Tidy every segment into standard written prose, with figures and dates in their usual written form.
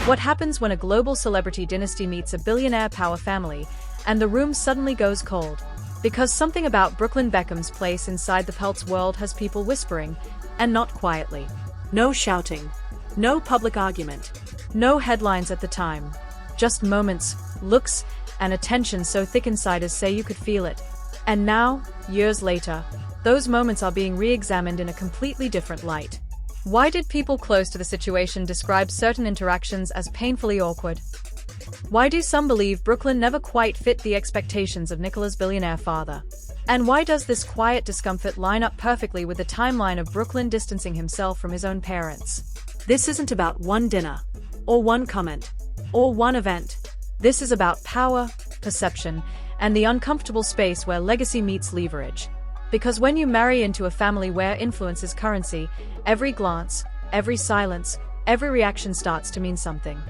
What happens when a global celebrity dynasty meets a billionaire power family, and the room suddenly goes cold? Because something about Brooklyn Beckham's place inside the Peltz world has people whispering, and not quietly. No shouting. No public argument. No headlines at the time. Just moments, looks, and a tension so thick inside as say you could feel it. And now, years later, those moments are being re-examined in a completely different light. Why did people close to the situation describe certain interactions as painfully awkward? Why do some believe Brooklyn never quite fit the expectations of Nicola's billionaire father? And why does this quiet discomfort line up perfectly with the timeline of Brooklyn distancing himself from his own parents? This isn't about one dinner, or one comment, or one event. This is about power, perception, and the uncomfortable space where legacy meets leverage. Because when you marry into a family where influence is currency, every glance, every silence, every reaction starts to mean something.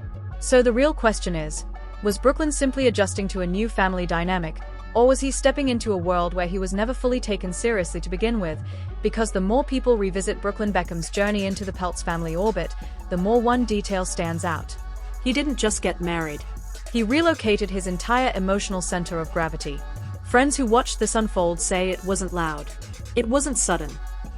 So the real question is, was Brooklyn simply adjusting to a new family dynamic, or was he stepping into a world where he was never fully taken seriously to begin with? Because the more people revisit Brooklyn Beckham's journey into the Peltz family orbit, the more one detail stands out. He didn't just get married. He relocated his entire emotional center of gravity. Friends who watched this unfold say it wasn't loud. It wasn't sudden.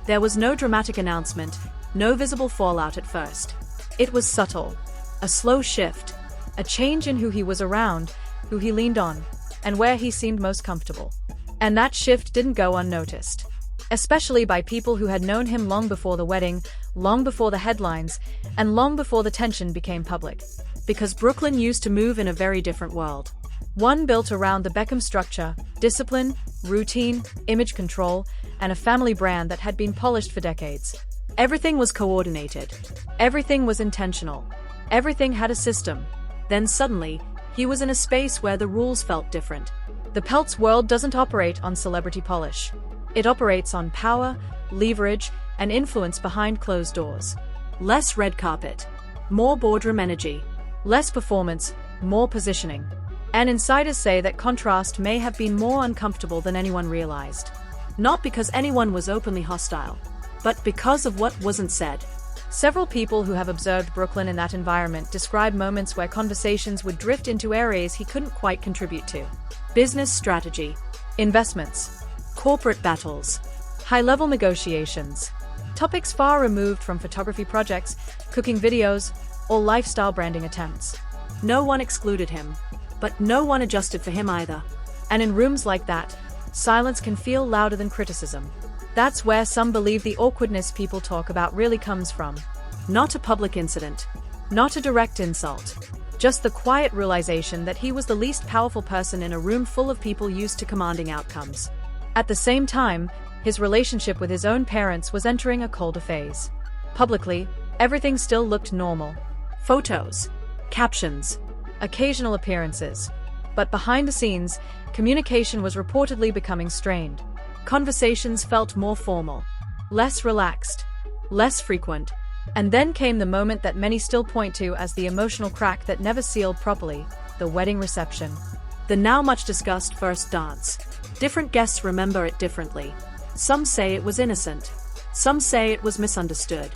There was no dramatic announcement, no visible fallout at first. It was subtle. A slow shift. A change in who he was around, who he leaned on, and where he seemed most comfortable. And that shift didn't go unnoticed. Especially by people who had known him long before the wedding, long before the headlines, and long before the tension became public. Because Brooklyn used to move in a very different world. One built around the Beckham structure, discipline, routine, image control, and a family brand that had been polished for decades. Everything was coordinated. Everything was intentional. Everything had a system. Then suddenly, he was in a space where the rules felt different. The Peltz world doesn't operate on celebrity polish. It operates on power, leverage, and influence behind closed doors. Less red carpet. More boardroom energy. Less performance, more positioning. And insiders say that contrast may have been more uncomfortable than anyone realized. Not because anyone was openly hostile, but because of what wasn't said. Several people who have observed Brooklyn in that environment describe moments where conversations would drift into areas he couldn't quite contribute to. Business strategy. Investments. Corporate battles. High-level negotiations. Topics far removed from photography projects, cooking videos, or lifestyle branding attempts. No one excluded him, but no one adjusted for him either. And in rooms like that, silence can feel louder than criticism. That's where some believe the awkwardness people talk about really comes from. Not a public incident. Not a direct insult. Just the quiet realization that he was the least powerful person in a room full of people used to commanding outcomes. At the same time, his relationship with his own parents was entering a colder phase. Publicly, everything still looked normal. Photos. Captions. Occasional appearances. But behind the scenes, communication was reportedly becoming strained. Conversations felt more formal, less relaxed, less frequent. And then came the moment that many still point to as the emotional crack that never sealed properly, the wedding reception. The now much discussed first dance. Different guests remember it differently. Some say it was innocent. Some say it was misunderstood.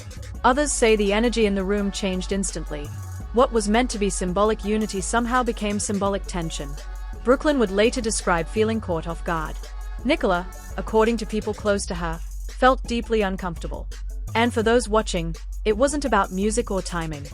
Others say the energy in the room changed instantly. What was meant to be symbolic unity somehow became symbolic tension. Brooklyn would later describe feeling caught off guard. Nicola, according to people close to her, felt deeply uncomfortable. And for those watching, it wasn't about music or timing.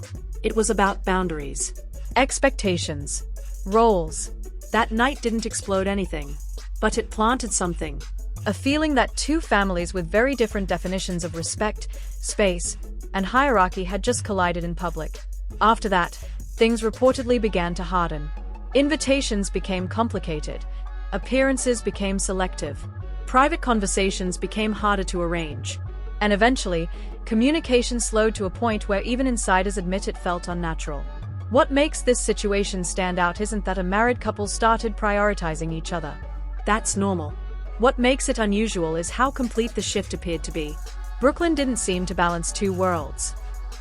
It was about boundaries. Expectations. Roles. That night didn't explode anything, but it planted something. A feeling that two families with very different definitions of respect, space, and hierarchy had just collided in public. After that, things reportedly began to harden. Invitations became complicated. Appearances became selective. Private conversations became harder to arrange. And eventually, communication slowed to a point where even insiders admit it felt unnatural. What makes this situation stand out isn't that a married couple started prioritizing each other. That's normal. What makes it unusual is how complete the shift appeared to be. Brooklyn didn't seem to balance two worlds.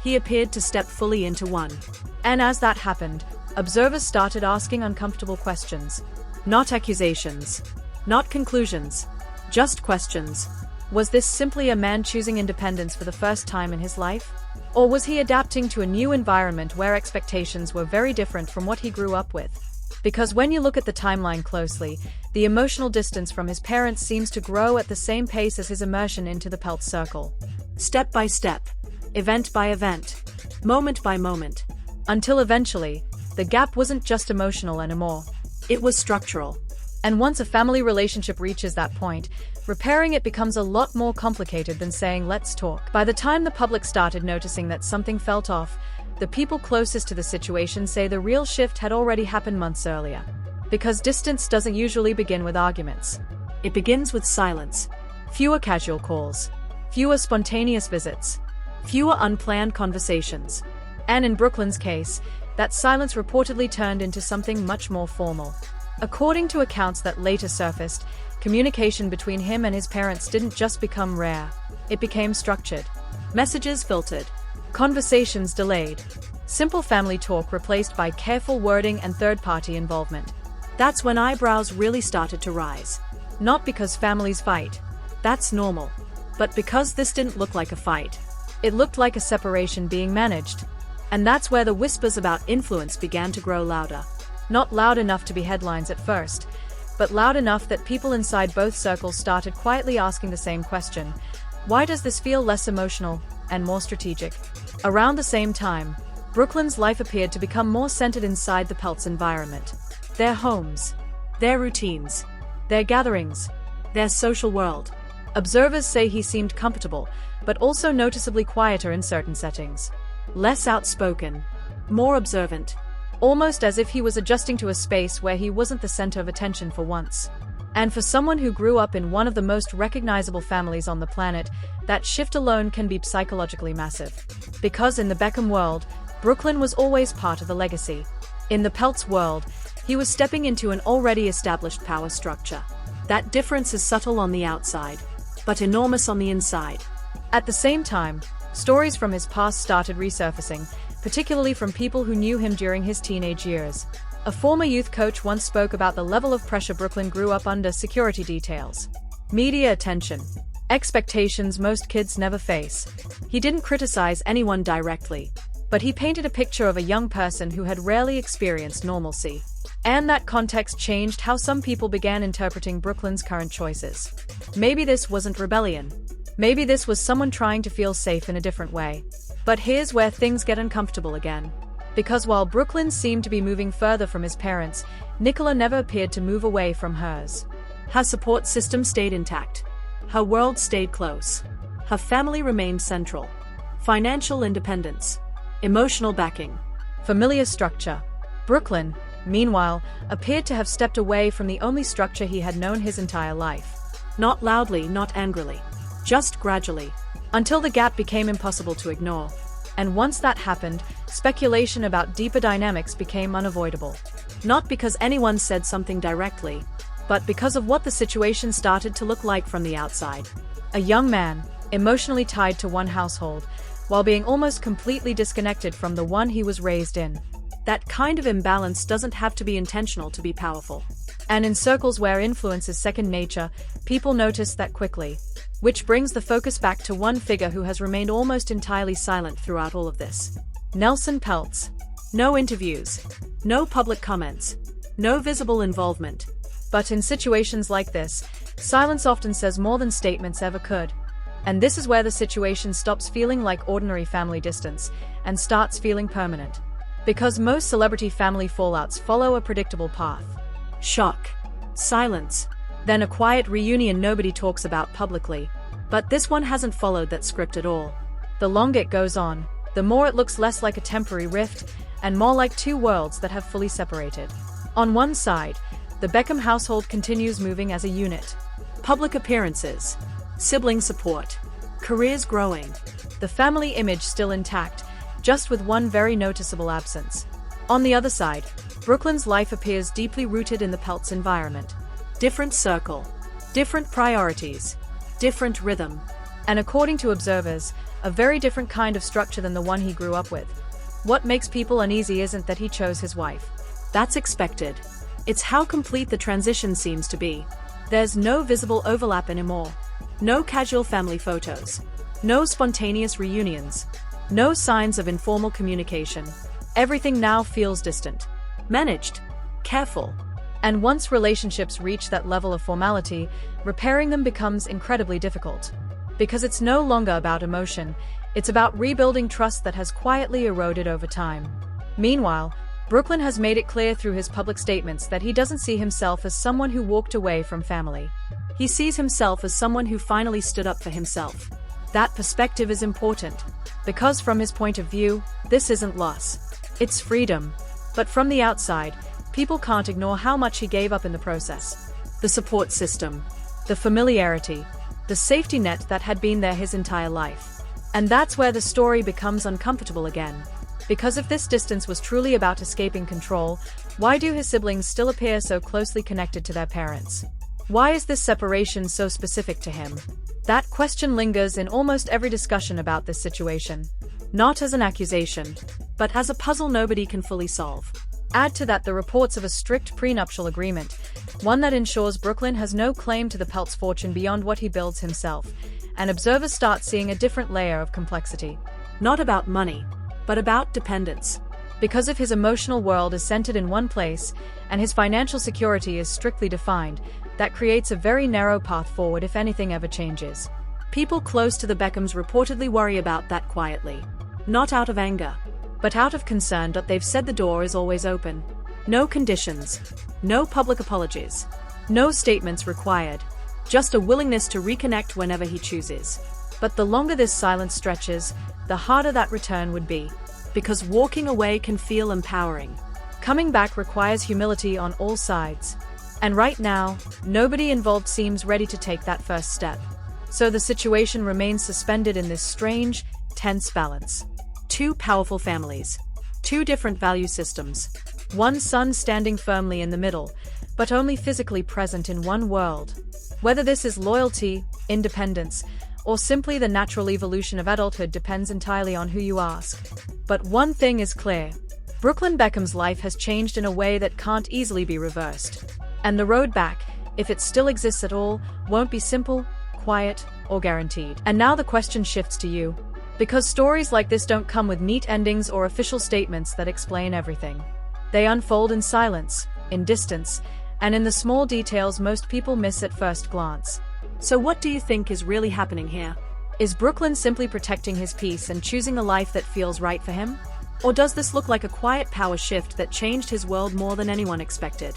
He appeared to step fully into one. And as that happened, observers started asking uncomfortable questions. Not accusations. Not conclusions. Just questions. Was this simply a man choosing independence for the first time in his life? Or was he adapting to a new environment where expectations were very different from what he grew up with? Because when you look at the timeline closely, the emotional distance from his parents seems to grow at the same pace as his immersion into the Pelt circle. Step by step, event by event, moment by moment. Until eventually, the gap wasn't just emotional anymore. It was structural. And once a family relationship reaches that point, repairing it becomes a lot more complicated than saying let's talk. By the time the public started noticing that something felt off, the people closest to the situation say the real shift had already happened months earlier. Because distance doesn't usually begin with arguments. It begins with silence. Fewer casual calls. Fewer spontaneous visits. Fewer unplanned conversations. And in Brooklyn's case, that silence reportedly turned into something much more formal. According to accounts that later surfaced, communication between him and his parents didn't just become rare. It became structured. Messages filtered. Conversations delayed. Simple family talk replaced by careful wording and third-party involvement. That's when eyebrows really started to rise. Not because families fight. That's normal. But because this didn't look like a fight. It looked like a separation being managed. And that's where the whispers about influence began to grow louder. Not loud enough to be headlines at first, but loud enough that people inside both circles started quietly asking the same question. Why does this feel less emotional and more strategic? Around the same time, Brooklyn's life appeared to become more centered inside the Pelt's environment. Their homes, their routines, their gatherings, their social world. Observers say he seemed comfortable, but also noticeably quieter in certain settings. Less outspoken, more observant. Almost as if he was adjusting to a space where he wasn't the center of attention for once. And for someone who grew up in one of the most recognizable families on the planet, that shift alone can be psychologically massive. Because in the Beckham world, Brooklyn was always part of the legacy. In the Pelt's world, he was stepping into an already established power structure. That difference is subtle on the outside, but enormous on the inside. At the same time, stories from his past started resurfacing, particularly from people who knew him during his teenage years. A former youth coach once spoke about the level of pressure Brooklyn grew up under. Security details, media attention, expectations most kids never face. He didn't criticize anyone directly, but he painted a picture of a young person who had rarely experienced normalcy. And that context changed how some people began interpreting Brooklyn's current choices. Maybe this wasn't rebellion. Maybe this was someone trying to feel safe in a different way. But here's where things get uncomfortable again. Because while Brooklyn seemed to be moving further from his parents, Nicola never appeared to move away from hers. Her support system stayed intact. Her world stayed close. Her family remained central. Financial independence. Emotional backing. Familiar structure. Brooklyn, meanwhile, appeared to have stepped away from the only structure he had known his entire life. Not loudly, not angrily. Just gradually. Until the gap became impossible to ignore. And once that happened, speculation about deeper dynamics became unavoidable. Not because anyone said something directly, but because of what the situation started to look like from the outside. A young man, emotionally tied to one household, while being almost completely disconnected from the one he was raised in. That kind of imbalance doesn't have to be intentional to be powerful. And in circles where influence is second nature, people notice that quickly. Which brings the focus back to one figure who has remained almost entirely silent throughout all of this. Nelson Peltz. No interviews. No public comments. No visible involvement. But in situations like this, silence often says more than statements ever could. And this is where the situation stops feeling like ordinary family distance and starts feeling permanent. Because most celebrity family fallouts follow a predictable path. Shock. Silence. Then a quiet reunion nobody talks about publicly. But this one hasn't followed that script at all. The longer it goes on, the more it looks less like a temporary rift, and more like two worlds that have fully separated. On one side, the Beckham household continues moving as a unit. Public appearances. Sibling support. Careers growing. The family image still intact, just with one very noticeable absence. On the other side, Brooklyn's life appears deeply rooted in the Pelt's environment. Different circle. Different priorities. Different rhythm. And according to observers, a very different kind of structure than the one he grew up with. What makes people uneasy isn't that he chose his wife. That's expected. It's how complete the transition seems to be. There's no visible overlap anymore. No casual family photos. No spontaneous reunions. No signs of informal communication. Everything now feels distant, Managed. Careful. and once relationships reach that level of formality, repairing them becomes incredibly difficult. Because it's no longer about emotion, it's about rebuilding trust that has quietly eroded over time. Meanwhile, Brooklyn has made it clear through his public statements that he doesn't see himself as someone who walked away from family. He sees himself as someone who finally stood up for himself. That perspective is important, because from his point of view, this isn't loss. It's freedom. But from the outside, people can't ignore how much he gave up in the process. The support system. The familiarity, the safety net that had been there his entire life. And that's where the story becomes uncomfortable again. Because if this distance was truly about escaping control, why do his siblings still appear so closely connected to their parents? Why is this separation so specific to him? That question lingers in almost every discussion about this situation. Not as an accusation, But as a puzzle nobody can fully solve. add to that the reports of a strict prenuptial agreement, one that ensures Brooklyn has no claim to the Pelt's fortune beyond what he builds himself, and observers start seeing a different layer of complexity. Not about money, but about dependence. Because if his emotional world is centered in one place, and his financial security is strictly defined, that creates a very narrow path forward if anything ever changes. People close to the Beckhams reportedly worry about that quietly. Not out of anger, But out of concern, they've said the door is always open. No conditions. No public apologies. no statements required. Just a willingness to reconnect whenever he chooses. But the longer this silence stretches, the harder that return would be. Because walking away can feel empowering. Coming back requires humility on all sides. And right now, nobody involved seems ready to take that first step. So the situation remains suspended in this strange, tense balance. Two powerful families. Two different value systems. One son standing firmly in the middle, but only physically present in one world. Whether this is loyalty, independence, or simply the natural evolution of adulthood depends entirely on who you ask. But one thing is clear. Brooklyn Beckham's life has changed in a way that can't easily be reversed. And the road back, if it still exists at all, won't be simple, quiet, or guaranteed. And now the question shifts to you. Because stories like this don't come with neat endings or official statements that explain everything. They unfold in silence, in distance, and in the small details most people miss at first glance. So what do you think is really happening here? Is Brooklyn simply protecting his peace and choosing a life that feels right for him? Or does this look like a quiet power shift that changed his world more than anyone expected?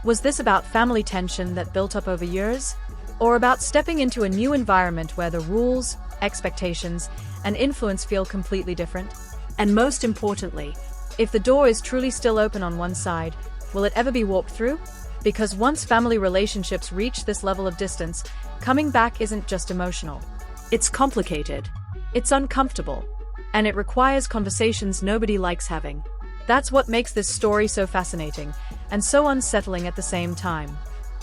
Was this about family tension that built up over years? Or about stepping into a new environment where the rules, expectations, and influence feel completely different? And most importantly, If the door is truly still open on one side, will it ever be walked through? Because once family relationships reach this level of distance, coming back isn't just emotional. it's complicated. It's uncomfortable. And it requires conversations nobody likes having. That's what makes this story so fascinating, and so unsettling at the same time.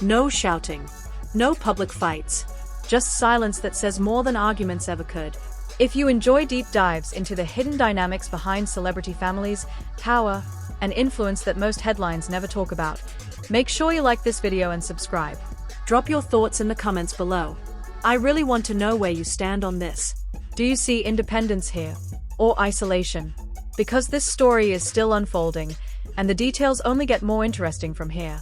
No shouting. No public fights. Just silence that says more than arguments ever could. If you enjoy deep dives into the hidden dynamics behind celebrity families, power, and influence that most headlines never talk about, make sure you like this video and subscribe. Drop your thoughts in the comments below. I really want to know where you stand on this. Do you see independence here, or isolation? Because this story is still unfolding, and the details only get more interesting from here.